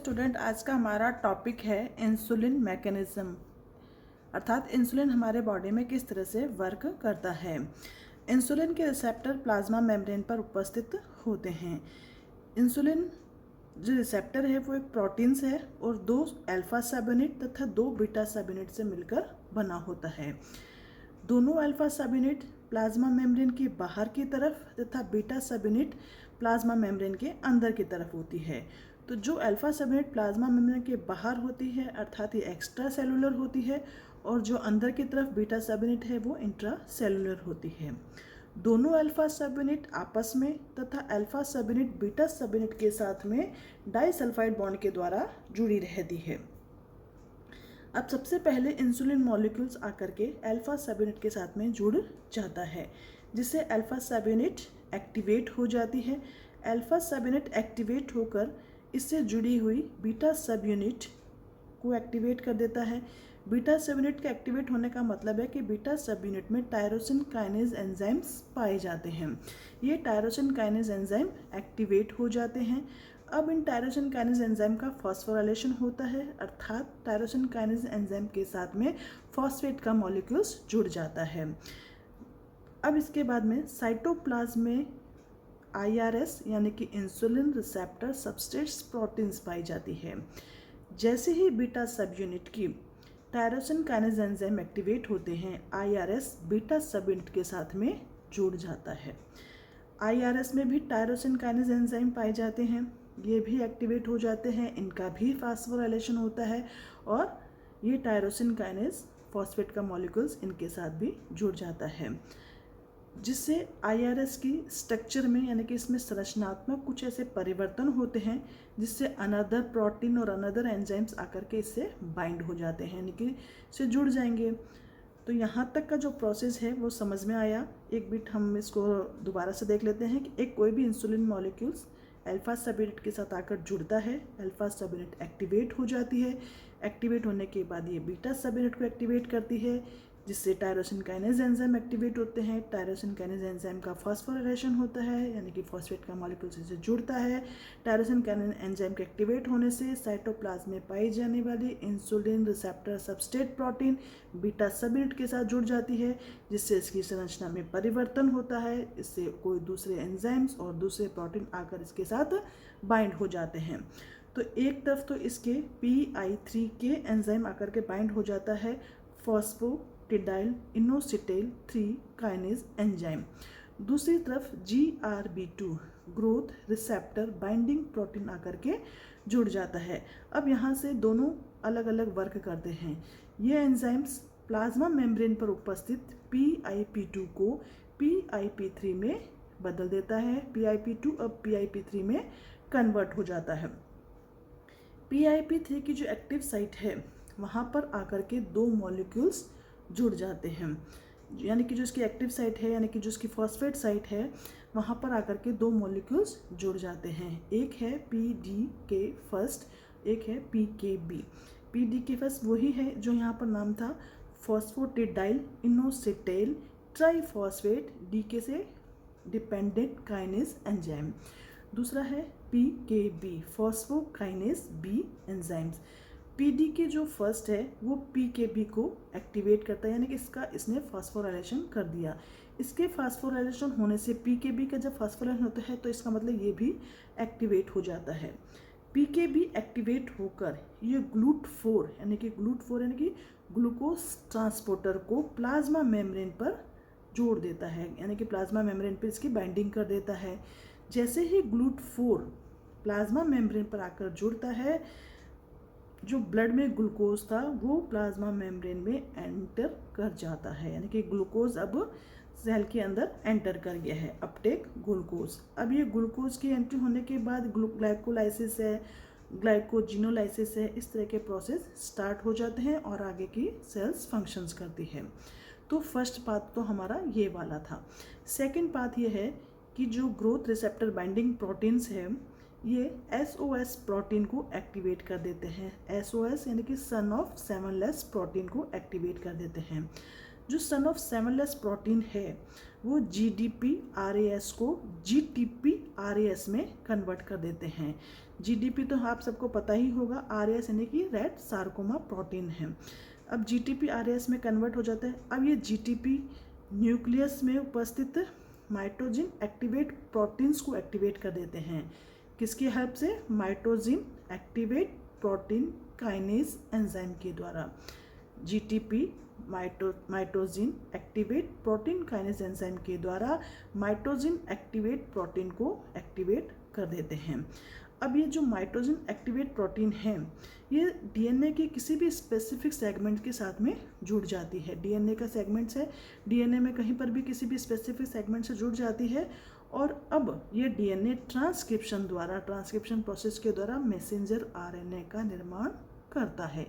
Student, आज का हमारा टॉपिक है इंसुलिन मैकेनिज्म, अर्थात इंसुलिन हमारे बॉडी में किस तरह से वर्क करता है। इंसुलिन के रिसेप्टर प्लाज्मा मेम्ब्रेन पर उपस्थित होते हैं। इंसुलिन जो रिसेप्टर है वो एक प्रोटीन्स है और 2 अल्फा सब यूनिट तथा 2 बीटा सब यूनिट से मिलकर बना होता है। दोनों अल्फा सब यूनिट प्लाज्मा मेम्ब्रेन के बाहर की तरफ तथा बीटा सब यूनिट प्लाज्मा मेम्ब्रेन के अंदर की तरफ होती है। तो जो अल्फा सब यूनिट प्लाज्मा मेम्ब्रेन के बाहर होती है अर्थात ये एक्स्ट्रा सेलुलर होती है और जो अंदर की तरफ बीटा सब यूनिट है वो इंट्रा सेलुलर होती है। दोनों अल्फा सब यूनिट आपस में तथा अल्फा सब यूनिट बीटा सब यूनिट के साथ में डाइसल्फाइड बॉन्ड के द्वारा जुड़ी रहती है। अब सबसे पहले इंसुलिन मॉलिक्यूल्स आकर के अल्फा सब यूनिट के साथ में जुड़ जाता है, जिससे अल्फा सब यूनिट एक्टिवेट हो जाती है। अल्फा सब यूनिट एक्टिवेट होकर इससे जुड़ी हुई बीटा सब यूनिट को एक्टिवेट कर देता है। बीटा सब यूनिट के एक्टिवेट होने का मतलब है कि बीटा सब यूनिट में टायरोसिन काइनेज एंजाइम्स पाए जाते हैं। ये टायरोसिन काइनेज एंजाइम एक्टिवेट हो जाते हैं। अब इन टायरोसिन काइनेज एंजाइम का फॉस्फोराइलेशन होता है, अर्थात टायरोसिन काइनेज एंजाइम के साथ में फॉस्फेट का मॉलिक्यूल्स जुड़ जाता है। अब इसके बाद में साइटोप्लाज्म में IRS यानी कि इंसुलिन रिसेप्टर सबस्ट्रेट्स प्रोटीन्स पाई जाती है। जैसे ही बीटा सब यूनिट की टायरोसिन काइनेज एंजाइम एक्टिवेट होते हैं, IRS बीटा सब यूनिट के साथ में जुड़ जाता है। IRS में भी टायरोसिन काइनेज एंजाइम पाए जाते हैं, ये भी एक्टिवेट हो जाते हैं, इनका भी फास्फोराइलेशन होता है और ये टायरोसिन काइनेज फॉस्फेट का मॉलिक्यूल्स इनके साथ भी जुड़ जाता है, जिससे IRS की स्ट्रक्चर में यानी कि इसमें संरचनात्मक कुछ ऐसे परिवर्तन होते हैं जिससे अनदर प्रोटीन और अनदर एंजाइम्स आकर के इससे बाइंड हो जाते हैं, यानी कि इससे जुड़ जाएंगे। तो यहाँ तक का जो प्रोसेस है वो समझ में आया। एक बिट हम इसको दोबारा से देख लेते हैं कि एक कोई भी इंसुलिन मॉलिक्यूल्स अल्फा सब यूनिट के साथ आकर जुड़ता है, अल्फा सब यूनिट एक्टिवेट हो जाती है, एक्टिवेट होने के बाद ये बीटा सब यूनिट को एक्टिवेट करती है, जिससे टायरोसिन काइनेज एंजाइम एक्टिवेट होते हैं। टायरोसिन काइनेज एंजाइम का फॉस्फोराइलेशन होता है, यानी कि फॉस्फेट का मॉलिक्यूल से जुड़ता है। टायरोसिन काइनेज एंजाइम के एक्टिवेट होने से साइटोप्लाज्म में पाई जाने वाली insulin receptor substrate protein beta सब यूनिट के साथ जुड़ जाती है, जिससे इसकी संरचना में परिवर्तन होता है। इससे कोई दूसरे एंजाइम्स और दूसरे प्रोटीन आकर इसके साथ बाइंड हो जाते हैं। तो एक तरफ तो इसके PI3 के एंजाइम आकर के बाइंड हो जाता है फॉस्फोटिडाइल इनोसिटेल 3 काइनेज एंजाइम, दूसरी तरफ GRB2 growth receptor binding protein आकर के जुड़ जाता है। अब यहाँ से दोनों अलग अलग वर्क करते हैं। ये एंजाइम्स प्लाज्मा मेम्ब्रेन पर उपस्थित PIP2 को PIP3 में बदल देता है। PIP2 अब PIP3 में कन्वर्ट हो जाता है। PIP3 की जो एक्टिव साइट है वहाँ पर आकर के 2 मॉलिक्यूल्स जुड़ जाते हैं, यानी कि जो इसकी एक्टिव साइट है यानी कि जो इसकी फॉस्फेट साइट है वहाँ पर आकर के 2 मॉलिक्यूल्स जुड़ जाते हैं। एक है PDK फर्स्ट, एक है PKB। PDK फर्स्ट वही है जो यहाँ पर नाम था फॉस्फोटिडाइल इनोसिटेल ट्राइफॉस्फेट DK से डिपेंडेंट काइनेज एंजाइम। दूसरा है PKB phosphokinase B enzymes. PDK जो फर्स्ट है वो PKB को एक्टिवेट करता है, यानी कि इसने फास्फोराइलेशन कर दिया। इसके फास्फोराइलेशन होने से PKB का जब फास्फोराइलेशन होता है तो इसका मतलब ये भी एक्टिवेट हो जाता है। PKB एक्टिवेट होकर ये GLUT4 यानी कि ग्लूकोज ट्रांसपोर्टर को प्लाज्मा मेम्ब्रेन पर जोड़ देता है, यानी कि प्लाज्मा मेम्ब्रेन पर इसकी बाइंडिंग कर देता है। जैसे ही GLUT4 प्लाज्मा मेम्ब्रेन पर आकर जुड़ता है, जो ब्लड में ग्लूकोज था वो प्लाज्मा मेम्ब्रेन में एंटर कर जाता है, यानी कि ग्लूकोज अब सेल के अंदर एंटर कर गया है, अपटेक ग्लूकोज। अब ये ग्लूकोज की एंट्री होने के बाद ग्लाइकोलाइसिस है, ग्लाइकोजिनोलाइसिस है, इस तरह के प्रोसेस स्टार्ट हो जाते हैं और आगे की सेल्स फंक्शंस करती है। तो फर्स्ट पाथ तो हमारा ये वाला था। सेकेंड पाथ ये है कि जो ग्रोथ रिसेप्टर बाइंडिंग प्रोटीन्स है ये SOS प्रोटीन को एक्टिवेट कर देते हैं। SOS यानी कि सन ऑफ 7 लेस प्रोटीन को एक्टिवेट कर देते हैं। जो सन ऑफ 7' प्रोटीन है वो GDP-RAS को GTP-RAS में कन्वर्ट कर देते हैं। GDP तो आप सबको पता ही होगा, RAS यानी कि रेड सार्कोमा प्रोटीन है। अब GTP-RAS में कन्वर्ट हो जाता है। अब ये GTP न्यूक्लियस में उपस्थित माइटोजिन एक्टिवेट प्रोटीन्स को एक्टिवेट कर देते हैं। किसकी हेल्प से? Mitogen activate protein kinase enzyme के द्वारा। GTP mitogen activate protein kinase enzyme के द्वारा माइटोजिन एक्टिवेट प्रोटीन को एक्टिवेट कर देते हैं। अब ये जो माइटोजिन एक्टिवेट प्रोटीन है ये DNA के किसी भी स्पेसिफिक सेगमेंट के साथ में जुड़ जाती है। DNA का सेगमेंट्स है, DNA में कहीं पर भी किसी भी स्पेसिफिक सेगमेंट से जुड़ जाती है और अब ये DNA ट्रांसक्रिप्शन प्रोसेस के द्वारा मैसेंजर RNA का निर्माण करता है।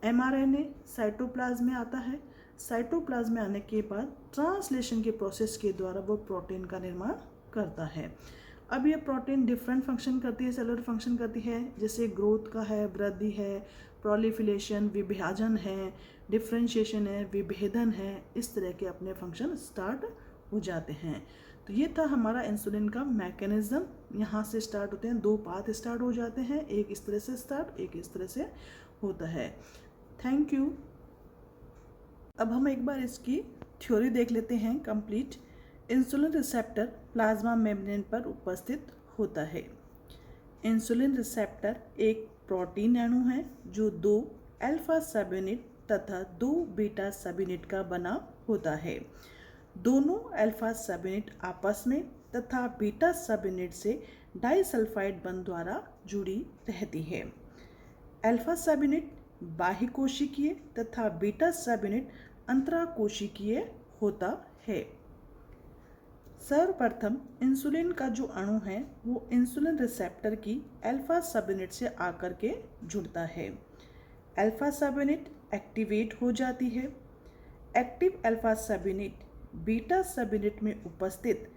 mRNA साइटोप्लाज्म में आता है। साइटोप्लाज्म में आने के बाद ट्रांसलेशन के प्रोसेस के द्वारा वो प्रोटीन का निर्माण करता है। अब ये प्रोटीन डिफरेंट फंक्शन करती है, सेलुलर फंक्शन करती है, जैसे ग्रोथ का है, वृद्धि है, प्रोलिफिलेशन विभाजन है, डिफ्रेंशिएशन है, विभेदन है, इस तरह के अपने फंक्शन स्टार्ट हो जाते हैं। तो ये था हमारा इंसुलिन का मैकेनिज्म। यहाँ से स्टार्ट होते हैं, दो पाथ स्टार्ट हो जाते हैं, एक इस तरह से स्टार्ट, एक इस तरह से होता है। Thank you. अब हम एक बार इसकी थ्योरी देख लेते हैं complete. Insulin receptor plasma membrane पर उपस्थित होता है। इंसुलिन रिसेप्टर एक प्रोटीन अणु है जो 2 अल्फा सब यूनिट तथा 2 बीटा सब यूनिट का बना होता है। दोनों अल्फा सब यूनिट आपस में तथा बीटा सब यूनिट से डाइसल्फाइड बंध द्वारा जुड़ी रहती है। अल्फा सब यूनिट बाह्य कोशिकीय तथा बीटा सब यूनिट अंतराकोशिकीय होता है। सर्वप्रथम इंसुलिन का जो अणु है वो इंसुलिन रिसेप्टर की अल्फा सब यूनिट से आकर के जुड़ता है। अल्फा सब यूनिट एक्टिवेट हो जाती है। एक्टिव अल्फा सब यूनिट बीटा सब यूनिट में उपस्थित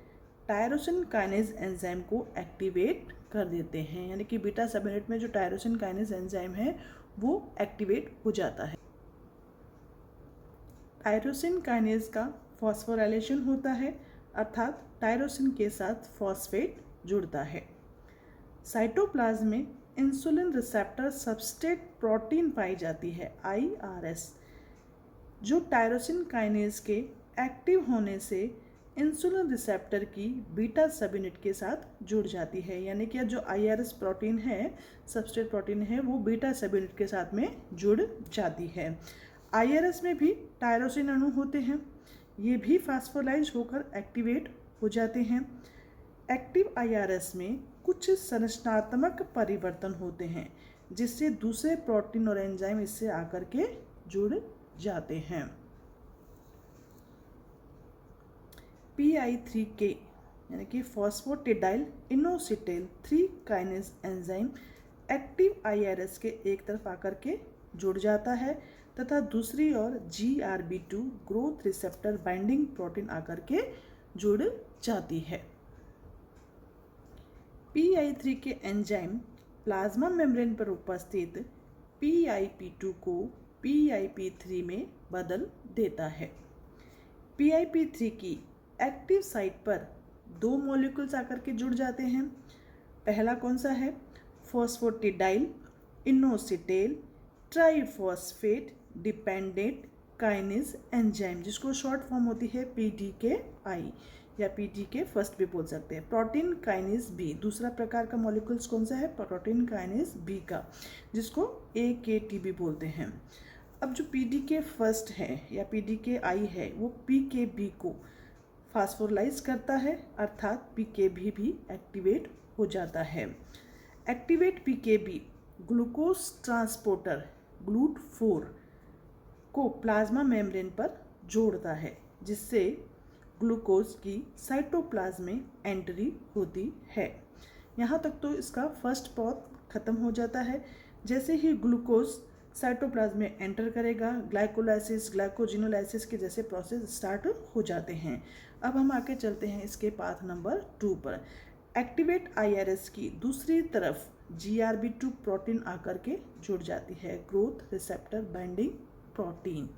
टायरोसिन काइनेज एंजाइम को एक्टिवेट कर देते हैं, यानी कि बीटा सब यूनिट में जो टायरोसिन काइनेज एंजाइम है वो एक्टिवेट हो जाता है। टायरोसिन काइनेज का फॉस्फोराइलेशन होता है, अर्थात टायरोसिन के साथ फॉस्फेट जुड़ता है। साइटोप्लाज्म में इंसुलिन रिसेप्टर सबस्ट्रेट प्रोटीन पाई जाती है IRS, जो टायरोसिन काइनेज के एक्टिव होने से इंसुलिन रिसेप्टर की बीटा सब यूनिट के साथ जुड़ जाती है, यानी कि जो IRS प्रोटीन है, सबस्ट्रेट प्रोटीन है, वो बीटा सब यूनिट के साथ में जुड़ जाती है। IRS में भी टायरोसिन अणु होते हैं, ये भी फास्फोलाइज होकर एक्टिवेट हो जाते हैं। एक्टिव IRS में कुछ संरचनात्मक परिवर्तन होते हैं जिससे दूसरे प्रोटीन और एंजाइम इससे आकर के जुड़ जाते हैं। PI3K यानी कि फॉस्फोटिडाइल इनोसिटेल 3 काइनेज एंजाइम एक्टिव IRS के एक तरफ आकर के जुड़ जाता है तथा दूसरी ओर GRB2 growth receptor binding protein आकर के जुड़ जाती है। PI3K एंजाइम प्लाज्मा मेम्ब्रेन पर उपस्थित PIP2 को PIP3 में बदल देता है। PIP3 की एक्टिव साइट पर 2 मॉलिक्यूल्स आकर के जुड़ जाते हैं। पहला कौन सा है? फॉस्फोटिडाइल इनोसिटेल ट्राइफॉस्फेट डिपेंडेंट काइनेज एंजाइम, जिसको शॉर्ट फॉर्म होती है PDKI या PDK फर्स्ट भी बोल सकते हैं। प्रोटीन काइनेज बी दूसरा प्रकार का मॉलिक्यूल्स कौन सा है? प्रोटीन काइनेज बी का, जिसको AKT भी बोलते हैं। अब जो PDK फर्स्ट है या PDKI है वो PKB को फास्फोराइज करता है, अर्थात PKB भी एक्टिवेट हो जाता है। Activate PKB glucose transporter GLUT4 को प्लाज्मा मेम्ब्रेन पर जोड़ता है, जिससे ग्लूकोज की साइटोप्लाज्म में एंट्री होती है। यहाँ तक तो इसका फर्स्ट पार्ट खत्म हो जाता है। जैसे ही ग्लूकोज साइटोप्लाज्म में एंटर करेगा, ग्लाइकोलाइसिस ग्लाइकोजिनोलाइसिस के जैसे प्रोसेस स्टार्ट हो जाते हैं। अब हम आके चलते हैं इसके पाथ नंबर 2 पर। एक्टिवेट IRS की दूसरी तरफ GRB2 प्रोटीन आकर के जुड़ जाती है, growth receptor binding protein.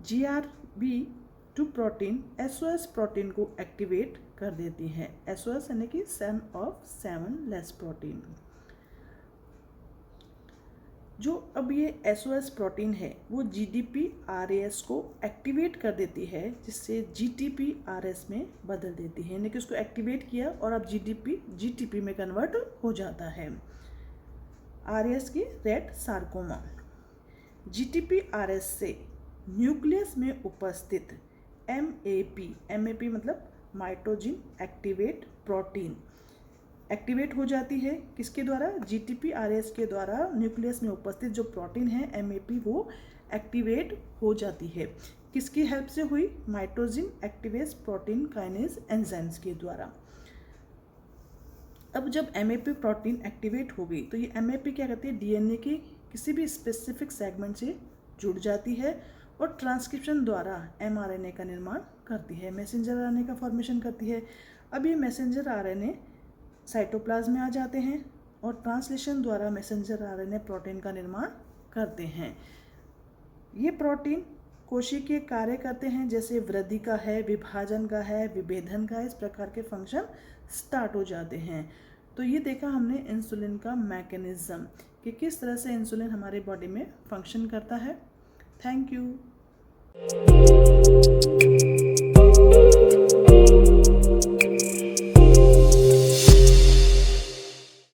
GRB2 protein SOS protein को एक्टिवेट कर देती है। SOS यानी कि सन ऑफ 7 लेस प्रोटीन। जो अब ये SOS प्रोटीन है वो GDP-RAS को एक्टिवेट कर देती है, जिससे GTP-RS में बदल देती है, यानी कि उसको एक्टिवेट किया और अब GTP में कन्वर्ट हो जाता है। RAS की रेड सार्कोमा। GTP-RS से न्यूक्लियस में उपस्थित MAP मतलब माइटोजिन एक्टिवेट प्रोटीन एक्टिवेट हो जाती है। किसके द्वारा? GTP-RS के द्वारा न्यूक्लियस में उपस्थित जो प्रोटीन है MAP वो एक्टिवेट हो जाती है। किसकी हेल्प से हुई? माइटोजिन एक्टिवेस प्रोटीन काइनेज एंजाइम्स के द्वारा। अब जब MAP प्रोटीन एक्टिवेट हो गई तो ये MAP क्या करती है? DNA के किसी भी स्पेसिफिक सेगमेंट से जुड़ जाती है और ट्रांसक्रिप्शन द्वारा mRNA का निर्माण करती है, मैसेंजर RNA का फॉर्मेशन करती है। अब ये मैसेंजर RNA साइटोप्लाज्म में आ जाते हैं और ट्रांसलेशन द्वारा मैसेंजर RNA प्रोटीन का निर्माण करते हैं। ये प्रोटीन कोशिकीय कार्य करते हैं, जैसे वृद्धि का है, विभाजन का है, विभेदन का है, इस प्रकार के फंक्शन स्टार्ट हो जाते हैं। तो ये देखा हमने इंसुलिन का मैकेनिज्म कि किस तरह से इंसुलिन हमारे बॉडी में फंक्शन करता है। Thank you.